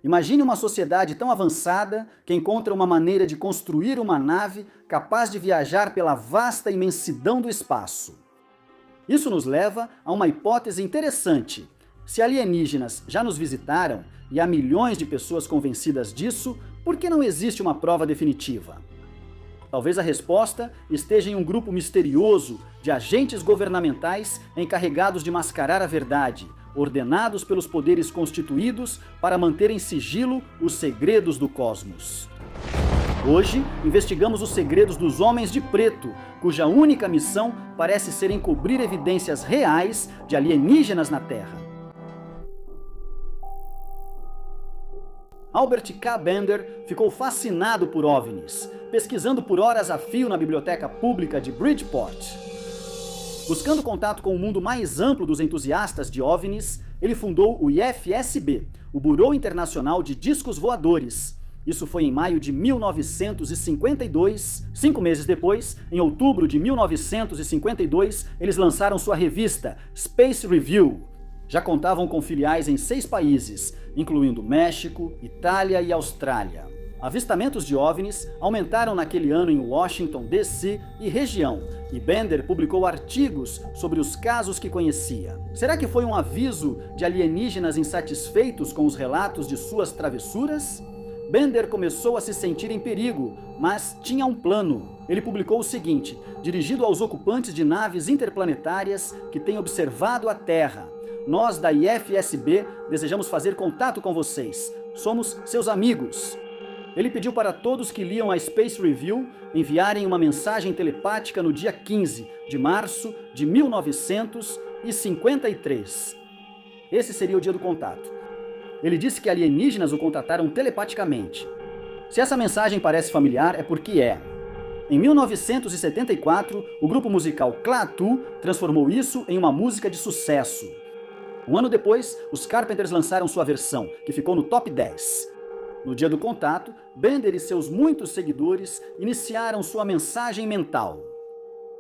Imagine uma sociedade tão avançada que encontra uma maneira de construir uma nave capaz de viajar pela vasta imensidão do espaço. Isso nos leva a uma hipótese interessante. Se alienígenas já nos visitaram e há milhões de pessoas convencidas disso, por que não existe uma prova definitiva? Talvez a resposta esteja em um grupo misterioso de agentes governamentais encarregados de mascarar a verdade, ordenados pelos poderes constituídos para manter em sigilo os segredos do cosmos. Hoje, investigamos os segredos dos Homens de Preto, cuja única missão parece ser encobrir evidências reais de alienígenas na Terra. Albert K. Bender ficou fascinado por OVNIs, pesquisando por horas a fio na biblioteca pública de Bridgeport. Buscando contato com o mundo mais amplo dos entusiastas de OVNIs, ele fundou o IFSB, o Bureau Internacional de Discos Voadores. Isso foi em maio de 1952. 5 meses depois, em outubro de 1952, eles lançaram sua revista Space Review. Já contavam com filiais em 6 países, incluindo México, Itália e Austrália. Avistamentos de OVNIs aumentaram naquele ano em Washington, D.C. e região, e Bender publicou artigos sobre os casos que conhecia. Será que foi um aviso de alienígenas insatisfeitos com os relatos de suas travessuras? Bender começou a se sentir em perigo, mas tinha um plano. Ele publicou o seguinte, dirigido aos ocupantes de naves interplanetárias que têm observado a Terra. Nós da IFSB desejamos fazer contato com vocês. Somos seus amigos. Ele pediu para todos que liam a Space Review enviarem uma mensagem telepática no dia 15 de março de 1953. Esse seria o dia do contato. Ele disse que alienígenas o contataram telepaticamente. Se essa mensagem parece familiar, é porque é. Em 1974, o grupo musical Klaatu transformou isso em uma música de sucesso. Um ano depois, os Carpenters lançaram sua versão, que ficou no top 10. No dia do contato, Bender e seus muitos seguidores iniciaram sua mensagem mental.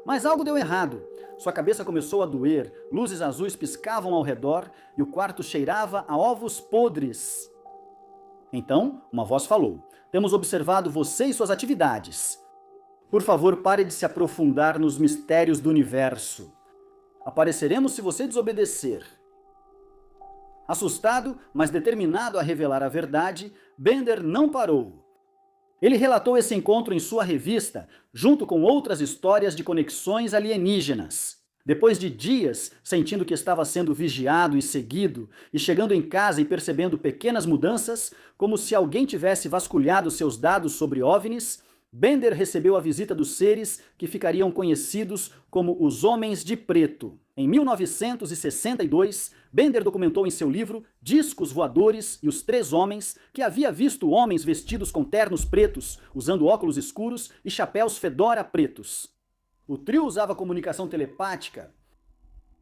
Mas algo deu errado. Sua cabeça começou a doer, luzes azuis piscavam ao redor e o quarto cheirava a ovos podres. Então, uma voz falou: "Temos observado você e suas atividades. Por favor, pare de se aprofundar nos mistérios do universo. Apareceremos se você desobedecer." Assustado, mas determinado a revelar a verdade, Bender não parou. Ele relatou esse encontro em sua revista, junto com outras histórias de conexões alienígenas. Depois de dias sentindo que estava sendo vigiado e seguido, e chegando em casa e percebendo pequenas mudanças, como se alguém tivesse vasculhado seus dados sobre OVNIs, Bender recebeu a visita dos seres que ficariam conhecidos como os Homens de Preto. Em 1962, Bender documentou em seu livro Discos Voadores e os Três Homens que havia visto homens vestidos com ternos pretos, usando óculos escuros e chapéus fedora pretos. O trio usava comunicação telepática.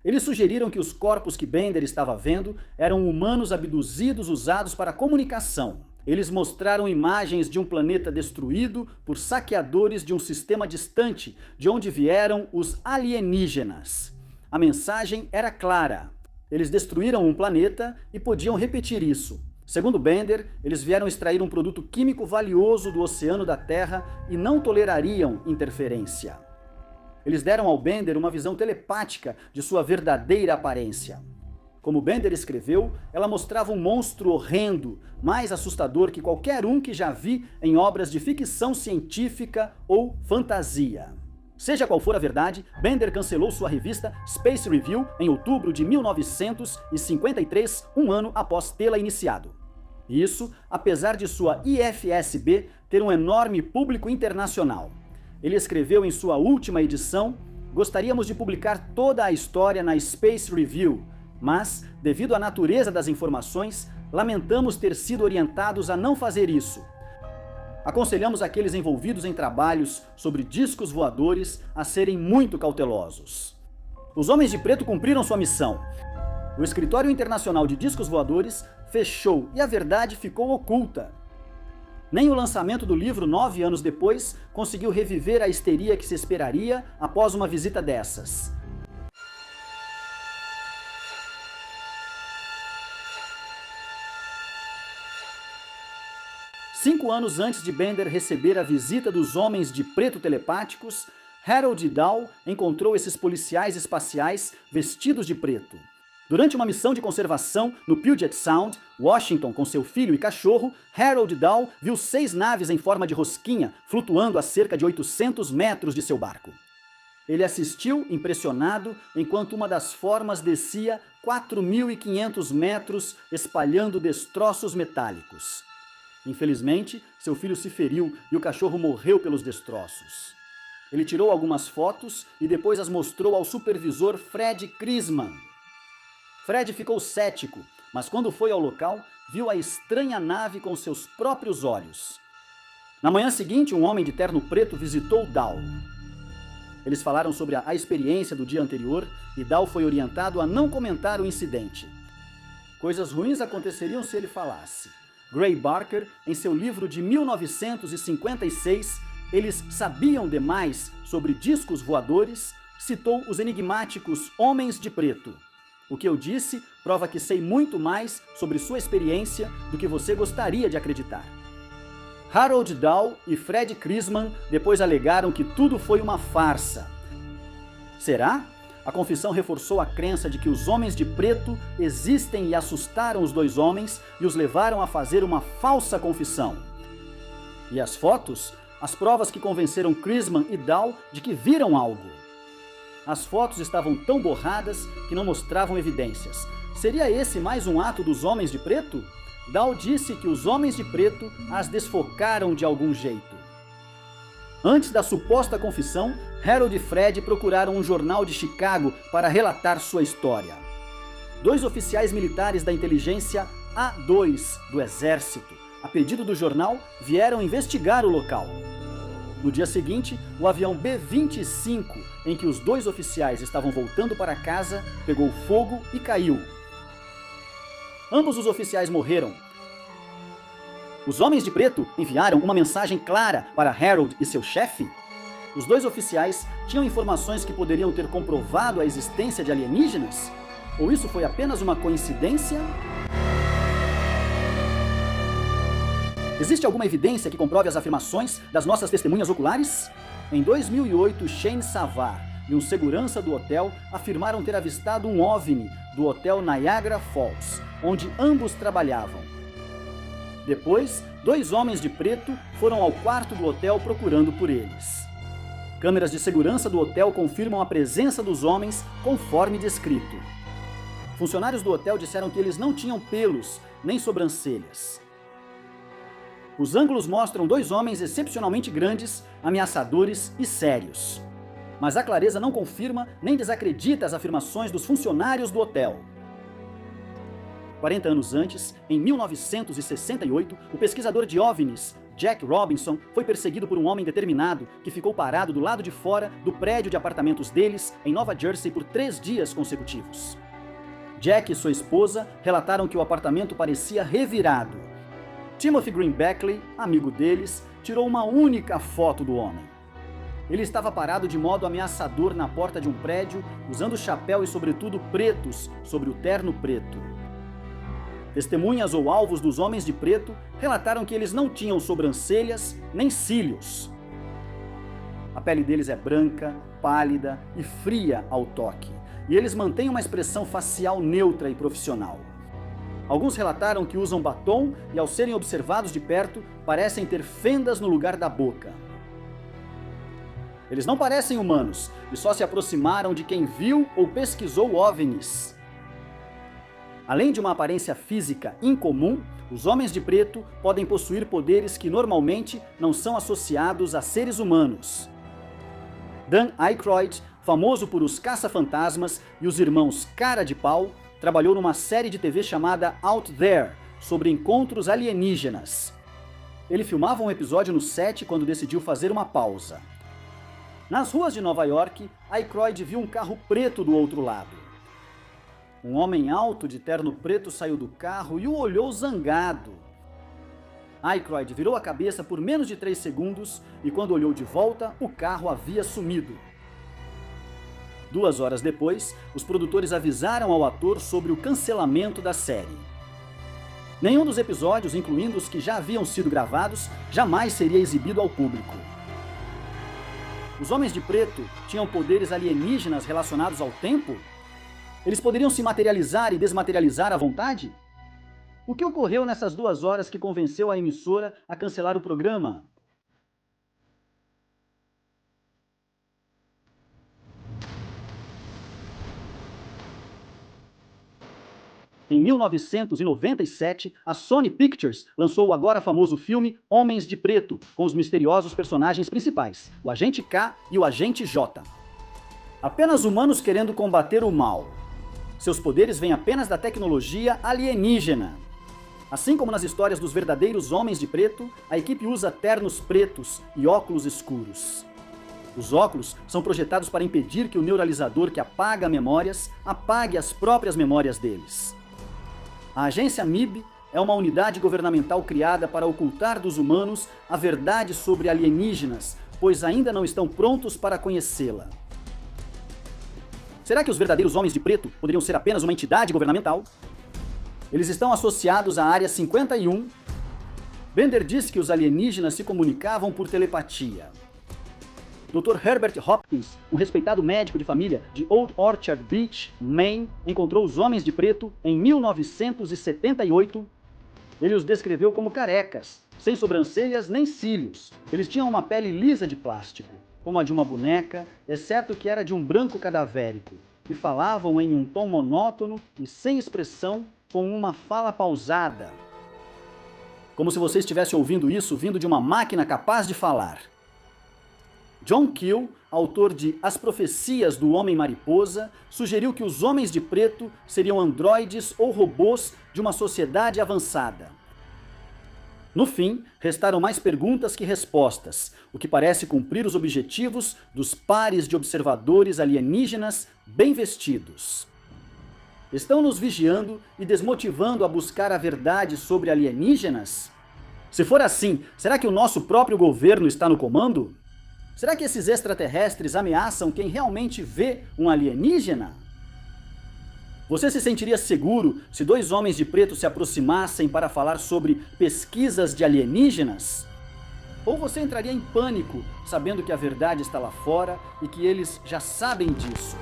Eles sugeriram que os corpos que Bender estava vendo eram humanos abduzidos usados para comunicação. Eles mostraram imagens de um planeta destruído por saqueadores de um sistema distante, de onde vieram os alienígenas. A mensagem era clara. Eles destruíram um planeta e podiam repetir isso. Segundo Bender, eles vieram extrair um produto químico valioso do oceano da Terra e não tolerariam interferência. Eles deram ao Bender uma visão telepática de sua verdadeira aparência. Como Bender escreveu, ela mostrava um monstro horrendo, mais assustador que qualquer um que já vi em obras de ficção científica ou fantasia. Seja qual for a verdade, Bender cancelou sua revista Space Review em outubro de 1953, um ano após tê-la iniciado. Isso, apesar de sua IFSB ter um enorme público internacional. Ele escreveu em sua última edição: "Gostaríamos de publicar toda a história na Space Review, mas, devido à natureza das informações, lamentamos ter sido orientados a não fazer isso. Aconselhamos aqueles envolvidos em trabalhos sobre discos voadores a serem muito cautelosos." Os Homens de Preto cumpriram sua missão. O Escritório Internacional de Discos Voadores fechou e a verdade ficou oculta. Nem o lançamento do livro 9 anos depois conseguiu reviver a histeria que se esperaria após uma visita dessas. 5 anos antes de Bender receber a visita dos homens de preto telepáticos, Harold e Dahl encontrou esses policiais espaciais vestidos de preto. Durante uma missão de conservação no Puget Sound, Washington, com seu filho e cachorro, Harold Dahl viu 6 naves em forma de rosquinha flutuando a cerca de 800 metros de seu barco. Ele assistiu, impressionado, enquanto uma das formas descia 4.500 metros, espalhando destroços metálicos. Infelizmente, seu filho se feriu e o cachorro morreu pelos destroços. Ele tirou algumas fotos e depois as mostrou ao supervisor Fred Crisman. Fred ficou cético, mas quando foi ao local, viu a estranha nave com seus próprios olhos. Na manhã seguinte, um homem de terno preto visitou Dahl. Eles falaram sobre a experiência do dia anterior e Dahl foi orientado a não comentar o incidente. Coisas ruins aconteceriam se ele falasse. Gray Barker, em seu livro de 1956, Eles Sabiam Demais sobre Discos Voadores, citou os enigmáticos Homens de Preto. O que eu disse prova que sei muito mais sobre sua experiência do que você gostaria de acreditar. Harold Dahl e Fred Crisman depois alegaram que tudo foi uma farsa. Será? A confissão reforçou a crença de que os homens de preto existem e assustaram os 2 homens e os levaram a fazer uma falsa confissão. E as fotos? As provas que convenceram Crisman e Dahl de que viram algo. As fotos estavam tão borradas que não mostravam evidências. Seria esse mais um ato dos homens de preto? Dahl disse que os homens de preto as desfocaram de algum jeito. Antes da suposta confissão, Harold e Fred procuraram um jornal de Chicago para relatar sua história. 2 oficiais militares da inteligência A2 do Exército, a pedido do jornal, vieram investigar o local. No dia seguinte, o avião B-25, em que os 2 oficiais estavam voltando para casa, pegou fogo e caiu. Ambos os oficiais morreram. Os homens de preto enviaram uma mensagem clara para Harold e seu chefe. Os 2 oficiais tinham informações que poderiam ter comprovado a existência de alienígenas? Ou isso foi apenas uma coincidência? Existe alguma evidência que comprove as afirmações das nossas testemunhas oculares? Em 2008, Shane Savar e um segurança do hotel afirmaram ter avistado um OVNI do hotel Niagara Falls, onde ambos trabalhavam. Depois, 2 homens de preto foram ao quarto do hotel procurando por eles. Câmeras de segurança do hotel confirmam a presença dos homens conforme descrito. Funcionários do hotel disseram que eles não tinham pelos nem sobrancelhas. Os ângulos mostram 2 homens excepcionalmente grandes, ameaçadores e sérios. Mas a clareza não confirma nem desacredita as afirmações dos funcionários do hotel. 40 anos antes, em 1968, o pesquisador de OVNIs, Jack Robinson, foi perseguido por um homem determinado que ficou parado do lado de fora do prédio de apartamentos deles, em Nova Jersey, por 3 dias consecutivos. Jack e sua esposa relataram que o apartamento parecia revirado. Timothy Green Beckley, amigo deles, tirou uma única foto do homem. Ele estava parado de modo ameaçador na porta de um prédio, usando chapéu e sobretudo pretos sobre o terno preto. Testemunhas ou alvos dos homens de preto relataram que eles não tinham sobrancelhas nem cílios. A pele deles é branca, pálida e fria ao toque, e eles mantêm uma expressão facial neutra e profissional. Alguns relataram que usam batom e, ao serem observados de perto, parecem ter fendas no lugar da boca. Eles não parecem humanos e só se aproximaram de quem viu ou pesquisou OVNIs. Além de uma aparência física incomum, os homens de preto podem possuir poderes que normalmente não são associados a seres humanos. Dan Aykroyd, famoso por Os Caça-Fantasmas e os Irmãos Cara de Pau, trabalhou numa série de TV chamada Out There, sobre encontros alienígenas. Ele filmava um episódio no set quando decidiu fazer uma pausa. Nas ruas de Nova York, Aykroyd viu um carro preto do outro lado. Um homem alto de terno preto saiu do carro e o olhou zangado. Aykroyd virou a cabeça por menos de 3 segundos e quando olhou de volta, o carro havia sumido. 2 horas depois, os produtores avisaram ao ator sobre o cancelamento da série. Nenhum dos episódios, incluindo os que já haviam sido gravados, jamais seria exibido ao público. Os Homens de Preto tinham poderes alienígenas relacionados ao tempo? Eles poderiam se materializar e desmaterializar à vontade? O que ocorreu nessas 2 horas que convenceu a emissora a cancelar o programa? Em 1997, a Sony Pictures lançou o agora famoso filme Homens de Preto, com os misteriosos personagens principais, o Agente K e o Agente J. Apenas humanos querendo combater o mal. Seus poderes vêm apenas da tecnologia alienígena. Assim como nas histórias dos verdadeiros Homens de Preto, a equipe usa ternos pretos e óculos escuros. Os óculos são projetados para impedir que o neuralizador que apaga memórias apague as próprias memórias deles. A agência MIB é uma unidade governamental criada para ocultar dos humanos a verdade sobre alienígenas, pois ainda não estão prontos para conhecê-la. Será que os verdadeiros Homens de Preto poderiam ser apenas uma entidade governamental? Eles estão associados à Área 51. Bender disse que os alienígenas se comunicavam por telepatia. Dr. Herbert Hopkins, um respeitado médico de família de Old Orchard Beach, Maine, encontrou os Homens de Preto em 1978. Ele os descreveu como carecas, sem sobrancelhas nem cílios. Eles tinham uma pele lisa de plástico, como a de uma boneca, exceto que era de um branco cadavérico, e falavam em um tom monótono e sem expressão, com uma fala pausada. Como se você estivesse ouvindo isso vindo de uma máquina capaz de falar. John Keel, autor de As Profecias do Homem-Mariposa, sugeriu que os Homens de Preto seriam androides ou robôs de uma sociedade avançada. No fim, restaram mais perguntas que respostas, o que parece cumprir os objetivos dos pares de observadores alienígenas bem vestidos. Estão nos vigiando e desmotivando a buscar a verdade sobre alienígenas? Se for assim, será que o nosso próprio governo está no comando? Será que esses extraterrestres ameaçam quem realmente vê um alienígena? Você se sentiria seguro se 2 Homens de Preto se aproximassem para falar sobre pesquisas de alienígenas? Ou você entraria em pânico, sabendo que a verdade está lá fora e que eles já sabem disso?